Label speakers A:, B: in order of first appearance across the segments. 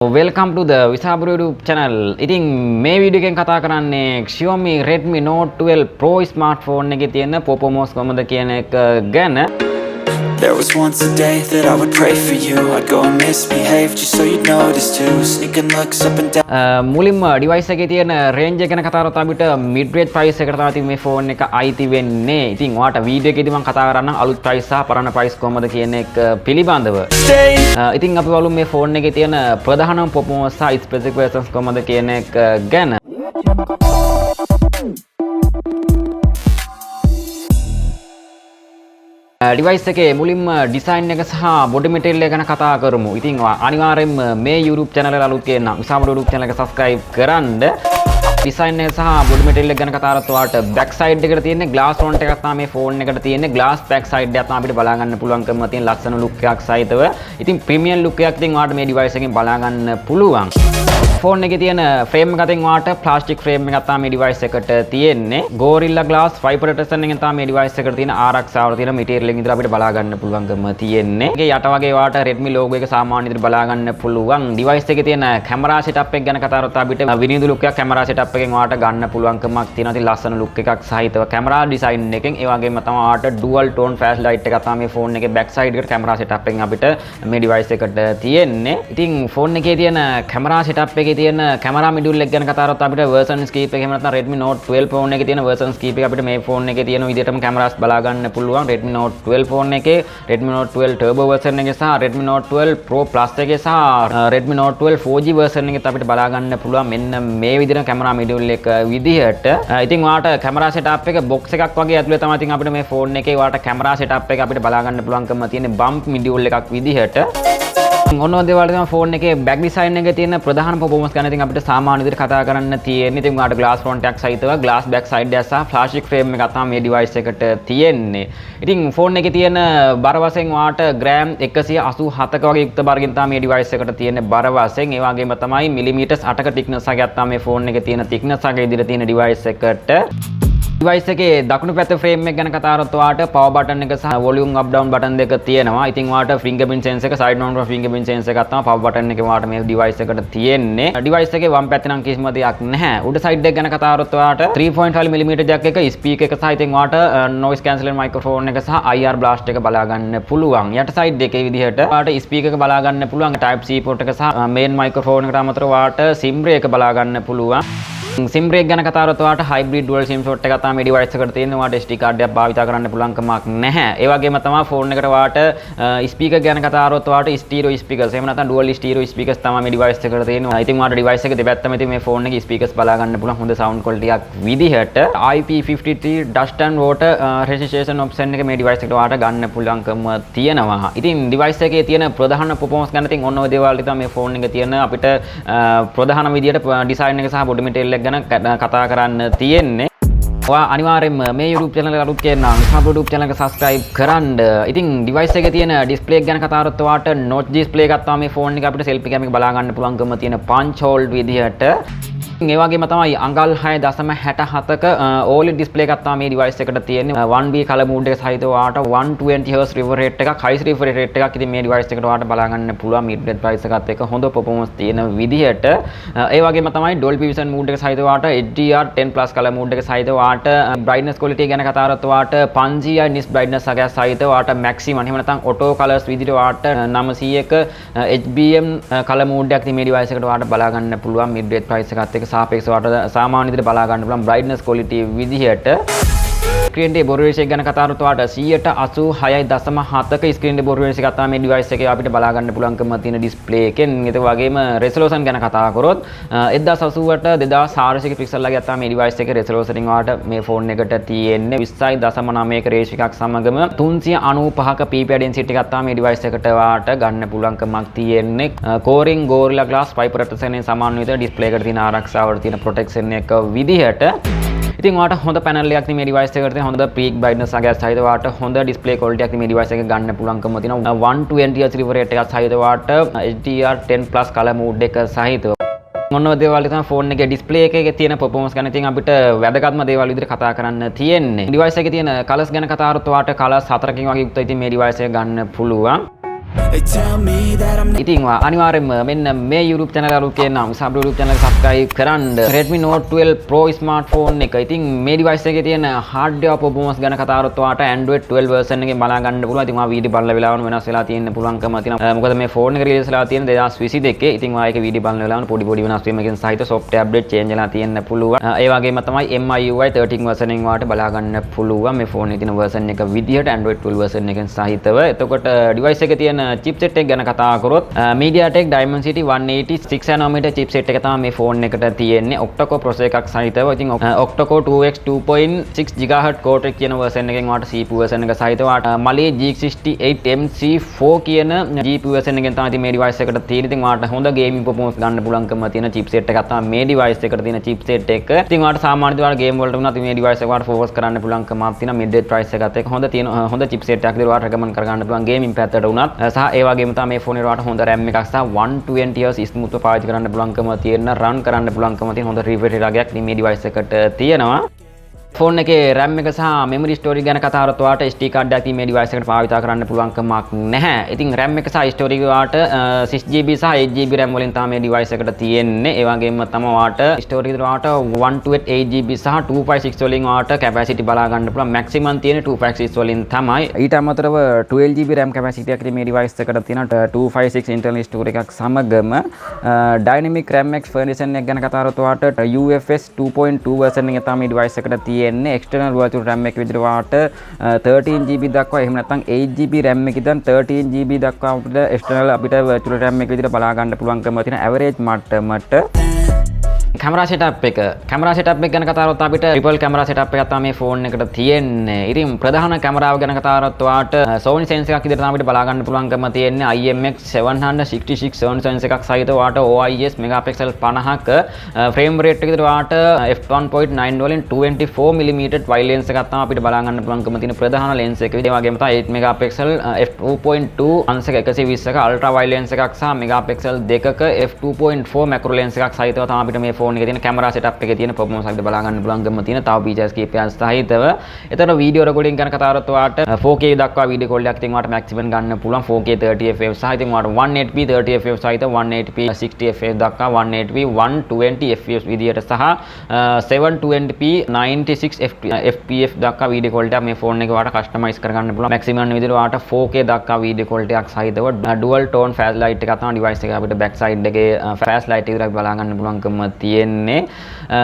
A: Welcome to the Visaburu YouTube channel. ඉතින් මේ video එකෙන් කතා කරන්නේ xiaomi redmi note 12 pro smartphone එකේ තියෙන performance කොහොමද කියන එක ගැන.
B: There was once a day that I would pray for you. I'd go and misbehave just so you'd notice too. Sneaking looks up and down.
A: මුලින්ම device එකේ තියෙන range එක ගැන කතා කරලා අපිට mid range price එකට තමයි මේ phone එක අයිති වෙන්නේ. ඉතින් ඔයාලට වීඩියෝ එකේදී මම කතා කරන්නම් අලුත් price සහ පරණ price කොහොමද කියන එක පිළිබඳව. ඉතින් අපි බලමු මේ phone එකේ තියෙන ප්‍රධානම performance සහ specifications කොහොමද කියන එක ගැන. device එකේ මුලින්ම design එක සහ body material එක ගැන කතා කරමු. ඉතින් අනිවාර්යෙන්ම මේ YouTube channel එක අලුත් කෙනා විසාමඩ YouTube channel එක subscribe කරන්න. design එක සහ body material එක ගැන කතා කරත් ඔයාලට back side එකට තියෙන glass front එකක් තමයි මේ phone එකට තියෙන්නේ. glass back side එකක් තමයි අපිට බලා ගන්න පුළුවන්කම තියෙන ලස්සන look එකක් සහිතව. ඉතින් premium look එකක් ඉතින් ඔයාලට මේ device එකෙන් බලා ගන්න පුළුවන්. phone එකේ තියෙන frame එක අතින් ඔයාලට plastic frame එකක් තමයි මේ device එකට තියෙන්නේ. gorilla glass fiber protection එකෙන් තමයි මේ device එකට තියෙන ආරක්ෂාව තියෙන material එකෙන් ඉදලා අපිට බලා ගන්න පුළුවන්කම තියෙන්නේ. ඒකේ යට වගේ ඔයාලට redmi logo එක සාමාන්‍ය විදිහට බලා ගන්න පුළුවන්. device එකේ තියෙන camera setup එක ගැන කතා කරත් අපිට විනිවිද look එකක් camera setup එකෙන් ඔයාලට ගන්න පුළුවන්කමක් තියෙනවා. ඉතින් ලස්සන look එකක් සහිතව camera design එකෙන් ඒ වගේම තමයි ඔයාලට dual tone flash light එකක් තමයි මේ phone එකේ back side එකට camera setup එකෙන් අපිට මේ device එකට තියෙන්නේ. ඉතින් phone එකේ තියෙන camera setup එකේ තියෙන camera module එක ගැන කතා කරත් අපිට version skip එක එහෙම නැත්නම් redmi note 12 phone එකේ තියෙන version skip එක අපිට මේ phone එකේ තියෙන විදිහටම cameras බලා ගන්න පුළුවන්. redmi note 12 phone එකේ redmi note 12 turbo version එකේ සහ redmi note 12 pro plus එකේ සහ redmi note 12 4g version එකෙත් අපිට බලා ගන්න පුළුවන් මෙන්න මේ විදිහට camera module එක විදිහට. ඉතින් ඔයාලට camera setup එක box එකක් වගේ ඇතුලේ තමයි ඉතින් අපිට මේ phone එකේ ඔයාලට camera setup එක අපිට බලා ගන්න පුළුවන්කම තියෙන bump module එකක් විදිහට. ඔන්න ඔය දේවල් තමයි phone එකේ back design එකේ තියෙන ප්‍රධාන performance ගැන ඉතින් අපිට සාමාන්‍ය විදිහට කතා කරන්න තියෙන්නේ. ඉතින් ඔයාලට glass front එකක් සහිතව glass back side එක සහ plastic frame එකක් තමයි මේ device එකට තියෙන්නේ. ඉතින් phone එකේ තියෙන බර වශයෙන් ඔයාලට gram 187ක වගේ යුක්ත බරකින් තමයි මේ device එකට තියෙන්නේ බර වශයෙන්. ඒ වගේම තමයි millimeters 8ක thickness එකක් තමයි මේ phone එකේ තියෙන thickness එක ඉදිරියට තියෙන device එකට. device එකේ දකුණු පැත්තේ frame එක ගැන කතා කරත් ඔයාලට power button එක සහ volume up down button දෙක තියෙනවා. ඉතින් ඔයාලට fingerprint sensor එක side mount fingerprint sensor එකක් තමයි power button එකේ ඔයාලට මේ device එකට තියෙන්නේ. device එකේ වම් පැත්තේ නම් කිසිම දෙයක් නැහැ. උඩ side එක ගැන කතා කරත් ඔයාලට 3.5 mm jack එක speaker එක සහ ඉතින් ඔයාලට noise cancelling microphone එක සහ IR blast එක බලා ගන්න පුළුවන්. යට side එකේ විදිහට ඔයාලට speaker එක බලා ගන්න පුළුවන්. type C port එක සහ main microphone එකට අමතරව ඔයාලට sim ray එක බලා ගන්න පුළුවන්. SIM break ගැන කතා කරත් ඔයාලට hybrid dual SIM slot එකක් තමයි මේ device එකට තියෙන්නේ. ඔයාලට SD card එකක් භාවිත කරන්න පුළුවන් කමක් නැහැ. ඒ වගේම තමයි phone එකට ඔයාලට speaker ගැන කතා කරොත් ඔයාලට stereo speakers එහෙම නැත්නම් dual stereo speakers තමයි මේ device එකට තියෙන්නේ. ඉතින් ඔයාලට device එක දෙපැත්තම ඉතින් මේ phone එකේ speakers බලා ගන්න පුළුවන් හොඳ sound quality එකක් විදිහට. IP53 dust and water resistance option එක මේ device එකට ඔයාලට ගන්න පුළුවන්කම තියෙනවා. ඉතින් device එකේ තියෙන ප්‍රධාන performance ගැන ඉතින් ඔන්න ඔය දේවල් තමයි මේ phone එකේ තියෙන අපිට ප්‍රධාන විදිහට design එක සහ body material එක ගැන කතා කරන්න තියෙන්නේ. ඔයා අනිවාර්යෙන්ම මේ YouTube channel එක අලුත් කෙනා නම් YouTube channel එක subscribe කරන්න. ඉතින් device එකේ තියෙන display එක ගැන කතා කරත් ඔයාලට notch display එකක් තමයි මේ phone එක අපිට selfie cam එක බලා ගන්න පුළුවන්කම තියෙන punch hole විදිහට. ඒ වගේම තමයි අඟල් 6.67ක OLED display එකක් තමයි මේ device එකට තියෙන්නේ. 1B color mode එක සහිතව ඔයාලට 120 Hz refresh rate එකක් high refresh rate එකක් ඉතින් මේ device එකට ඔයාලට බලා ගන්න පුළුවන් mid range price එකත් එක්ක හොඳ performance තියෙන විදිහට. ඒ වගේම තමයි Dolby Vision mode එක සහිතව ඔයාලට HDR 10 plus color mode එක සහිතව ඔයාලට brightness quality ගැන කතා කරත් ඔයාලට 5G nits brightness එකක් සහිතව ඔයාලට maximum එහෙම නැත්නම් auto colors විදිහට ඔයාලට 900ක HBM color mode එකක් ඉතින් මේ device එකට ඔයාලට බලා ගන්න පුළුවන් mid range price එකත් එක්ක සාපේක්ෂව ඔයාලට සාමාන්‍ය විදිහට බලා ගන්න පුළුවන් brightness quality විදිහට. screen day border ratio එක ගැන කතා කරත් ඔයාලට 186.7ක screen day border ratio එකක් තමයි මේ device එකේ අපිට බලා ගන්න පුළුවන්කම තියෙන display එකෙන්. ඒ වගේම resolution ගැන කතා කරොත් 1080ට 2400 pixel ලගේ තමයි මේ device එකේ resolution එකෙන් ඔයාලට මේ phone එකට තියෙන්නේ. 20.9ක ratio එකක් සමගම 395ක ppi density එකක් තමයි මේ device එකට ඔයාලට ගන්න පුළුවන්කමක් තියෙන්නේ. coring gorilla glass fiber protection එකෙන් සමාන විදිහට display එකට තියෙන ආරක්ෂාවට තියෙන protection එක විදිහට. ඉතින් ඔයාලට හොඳ පැනල් එකක් මේ device එකට තියෙන හොඳ peak brightness එකක් සහිතව ඔයාලට හොඳ display quality එකක් මේ device එකේ ගන්න පුළුවන්කම තියෙනවා. 120 Hz refresh rate එකක් සහිතව ඔයාලට HDR 10 plus color mode එක සහිතව. මොන දේවල් තමයි phone එකේ display එකේ තියෙන performance ගැන ඉතින් අපිට වැදගත්ම දේවල් විදිහට කතා කරන්න තියෙන්නේ. device එකේ තියෙන colors ගැන කතා කරොත් ඔයාලට colors 4කින් වගේ යුක්ත ඉතින් මේ device එක ගන්න පුළුවන්.
B: They tell me that I'm
A: ඉතින් අනිවාර්යෙන්ම මෙන්න මේ YouTube channel අලුත් කියනවා සබ් YouTube channel එක subscribe කරන්න. Redmi Note 12 Pro smartphone එක. ඉතින් මේ device එකේ තියෙන hardware performance ගැන කතා කරත් ඔයාලට Android 12 version එකෙන් බලා ගන්න පුළුවන්. ඉතින් ඔයා වීඩියෝ බලන වෙලාවම වෙනස් වෙලා තියෙන පුළුවන්කම තියෙනවා. මොකද මේ phone එක release වෙලා තියෙන 2022. ඉතින් ඔයා ඒක වීඩියෝ බලන වෙලාවම පොඩි වෙනස් වීමකින් සහිත software update change වෙලා තියෙන්න පුළුවන්. ඒ වගේම තමයි MIUI 13 version එකෙන් ඔයාලට බලා ගන්න පුළුවන් මේ phone එකේ තියෙන version එක විදිහට Android 12 version එකෙන් සහිතව. එතකොට device එකේ තියෙන chipset එක ගැන කතා කරොත් MediaTek Dimensity 186 nanometer chipset එක තමයි මේ phone එකට තියෙන්නේ. octa-core processor එකක් සහිතව. ඉතින් octa-core 2x 2.6 GHz core කියන version එකෙන් ඔයාලට CPU version එක සහිතව Mali G68MC4 කියන GPU version එකෙන් තමයි මේ device එකට තියෙන්නේ. ඉතින් ඔයාලට හොඳ gaming performance ගන්න පුළුවන්කම තියෙන chipset එකක් තමයි මේ device එකට තියෙන chipset එක. ඉතින් ඔයාලට සාමාන්‍යයෙන් ඔයාලා game වලට උනත් මේ device එක ඔයාලට focus කරන්න පුළුවන්කමක් තියෙනවා. mid range price එකත් එක්ක හොඳ chipset එකක් විදිහට ඔයාලට recommend කරගන්න පුළුවන් gaming පැත්තට උනත්. සහ ඒ වගේම තමයි මේ phone එකට හොඳ RAM එකක් සහ 120 Hz ස්මූත්ව පාවිච්චි කරන්න පුළුවන්කම තියෙන run කරන්න පුළුවන්කම තියෙන හොඳ refresh රගයක් මේ device එකට තියෙනවා. phone එකේ RAM එක සහ memory storage ගැන කතා කරත් ඔයාලට SD card එකක් මේ device එකට පාවිච්චි කරන්න පුළුවන්කමක් නැහැ. ඉතින් RAM එක සහ storage ඔයාලට 6GB සහ 8GB RAM වලින් තමයි මේ device එකට තියෙන්නේ. ඒ වගේම තමයි ඔයාලට storage එක ඔයාලට 128GB සහ 256 වලින් ඔයාලට capacity බලා ගන්න පුළුවන්. maximum තියෙන්නේ 256 වලින් තමයි. ඊට අමතරව 12GB RAM capacity එකක් මේ device එකට තියෙනවා. 256 internal storage එකක් සමගම dynamic RAM X version එක ගැන කතා කරත් ඔයාලට UFS 2.2 version එක තමයි device එකට තියෙන්නේ. external virtual RAM එක විදිහට වාට 13GB දක්වා එහෙම නැත්නම් 8GB RAM එක ඉඳන් 13GB දක්වා අපිට external අපිට virtual RAM එක විදිහට බලා ගන්න පුළුවන්කම තියෙන average මට්ටමට camera setup එක ගැන කතා කරොත් අපිට triple camera setup එකක් තමයි මේ phone එකට තියෙන්නේ. ඉතින් ප්‍රධාන කැමරාව ගැන කතා කරොත් ඔයාලට Sony sensor එකක් විදිහට තමයි අපිට බලා ගන්න පුළුවන්කම තියෙන්නේ. IMX 766 Sony sensor එකක් සහිත ඔයාලට OIS megapixel 50ක frame rate එක විදිහට ඔයාලට f1.9 වලින් 24mm wide lens එකක් තමයි අපිට බලා ගන්න පුළුවන්කම තියෙන ප්‍රධාන lens එක. ඒ වගේම තමයි 8 megapixel f2.2 අංශක 120ක ultra wide lens එකක් සහ megapixel 2ක f2.4 macro lens එකක් සහිතව තමයි අපිට මේ phone එකේ තියෙන camera setup එකේ තියෙන performance අපිට බලා ගන්න පුළුවන්කම තියෙන තව features කීපයක් සහිතව. එතන video recording ගැන කතා කරත් ඔයාලට 4K දක්වා video call එකක් ඉතින් ඔයාලට maximum ගන්න පුළුවන් 4K 30fps සහ ඉතින් ඔයාලට 180p 30fps සහිත 180p 60fps දක්වා 180p 120fps විදියට සහ 720p 96fps දක්වා video call එකක් මේ phone එකේ ඔයාලට customize කරගන්න පුළුවන්. maximum විදියට ඔයාලට 4K දක්වා video call එකක් සහිතව dual tone flash light එකක් තමයි device එකේ අපිට back side එකේ flash light එක විතරක් බලා ගන්න පුළුවන්කම තියෙන්නේ.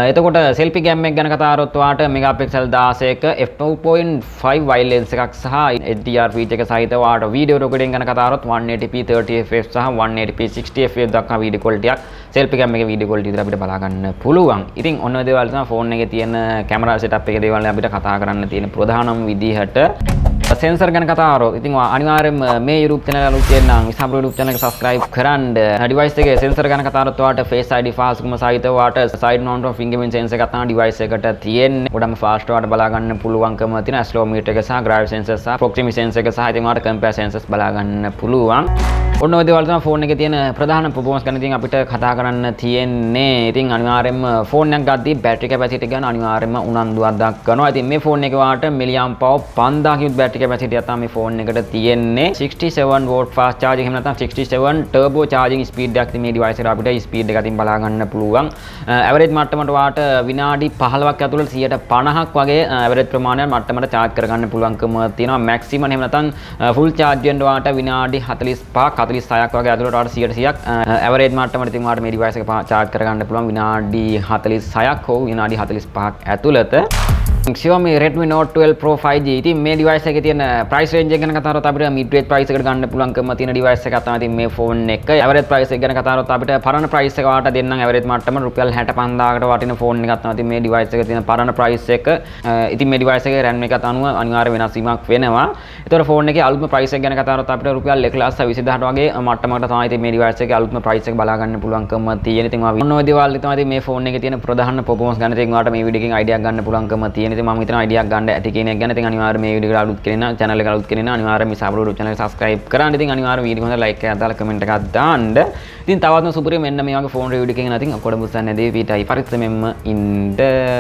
A: එතකොට selfie cam එක ගැන කතා කරොත් ඔයාලට megapixel 16ක f2.5 wide lens එකක් සහ HDR feature එක සහිතව ඔයාලට video recording ගැන කතා කරොත් 180p 30fps සහ 180p 60fps දක්වා video quality එකක් selfie cam එකේ video quality විතර අපිට බලා ගන්න පුළුවන්. ඉතින් ඔන්න ඔය දේවල් තමයි phone එකේ තියෙන camera setup එකේ දේවල් අපිට කතා කරන්න තියෙන ප්‍රධානම විදිහට. sensor ගැන කතා කරොත් ඉතින් අනිවාර්යෙන්ම මේ YouTube channel එක අලුත් වෙනනම් ඉස්සම් YouTube channel එක subscribe කරන්න. device එකේ sensor ගැන කතා කරොත් ඔයාලට Face ID fastකම සහිතව ඔයාලට side mount fingerprint sensor එකක් තමයි device එකට තියෙන්නේ. ගොඩම fast ඔයාලට බලා ගන්න පුළුවන්කම තියෙන accelerometer එක සහ gravity sensor සහ proximity sensor එක සහ ඉතින් ඔයාලට compare sensors බලා ගන්න පුළුවන්. ඔන්න ඔය දේවල් තමයි phone එකේ තියෙන ප්‍රධාන performance ගැන ඉතින් අපිට කතා කරන්න තියෙන්නේ. ඉතින් අනිවාර්යෙන්ම phone එකක් ගද්දී battery capacity ගැන අනිවාර්යෙන්ම උනන්දුවක් දක්වනවා. ඉතින් මේ phone එකේ ඔයාලට milliamp power 5000 ක battery capacity එකක් තමයි මේ phone එකට තියෙන්නේ. 67 watt fast charging එහෙම නැත්නම් 67 turbo charging speed එකක් මේ device එකට අපිට speed එක අතින් බලා ගන්න පුළුවන්. average මට්ටමට ඔයාලට විනාඩි 15ක් ඇතුළත 50% වගේ average ප්‍රමාණයක් මට්ටමට charge කරගන්න පුළුවන්කම තියෙනවා. maximum එහෙම නැත්නම් full charge වෙන්න ඔයාලට විනාඩි 45ක් 46ක් වගේ ඇතුළත ඔයාලට 100%ක් average මට්ටමට ඉතින් ඔයාලට මේ device එක charge කරගන්න පුළුවන් විනාඩි 46ක් හෝ විනාඩි 45ක් ඇතුළත. xiaomi redmi note 12 pro 5g ඉතින් මේ device එකේ තියෙන price range එක ගැන කතා කරොත් අපිට mid range price එකට ගන්න පුළුවන්කම තියෙන device එකක් තමයි ඉතින් මේ phone එක. average price එක ගැන කතා කරොත් අපිට පරණ price එක වාට දෙන්නම් average මට්ටම රුපියල් 65000කට වටින phone එකක් තමයි ඉතින් මේ device එකේ තියෙන පරණ price එක. ඉතින් මේ device එකේ RAM එකත් අනුව අනිවාර්ය වෙනස් වීමක් වෙනවා. ඒතකොට phone එකේ අලුත්ම price එක ගැන කතා කරොත් අපිට රුපියල් 120000ට වගේ මට්ටමකට තමයි ඉතින් මේ device එකේ අලුත්ම price එක බලා ගන්න පුළුවන්කම තියෙන. ඉතින් ඔන්න ඔය දේවල් තමයි ඉතින් මේ phone එකේ තියෙන ප්‍රධාන performance ගැන ඉතින් ඔයාලට මේ වීඩියෝ එකෙන් idea ගන්න පුළුවන්කම තියෙන. ඉතින් මම හිතනවා idea ගන්න ඇති කියන එක ගැන. ඉතින් අනිවාර්යයෙන් මේ වීඩියෝ එකට අලුත් කෙනෙක් නම් channel එක අලුත් කෙනෙක් නම් අනිවාර්යයෙන් මේ සබ් YouTube channel එක subscribe කරන්න. ඉතින් අනිවාර්යයෙන් වීඩියෝ හොඳ like එකක් දාලා comment එකක් දාන්න. ඉතින් තවත්ම සුපිරි මෙන්න මේ වගේ phone review එකකින් ඉතින් ඔක්කොටම උත්සාහ නැදී පිටයි පරිස්සමෙන්ම ඉන්න.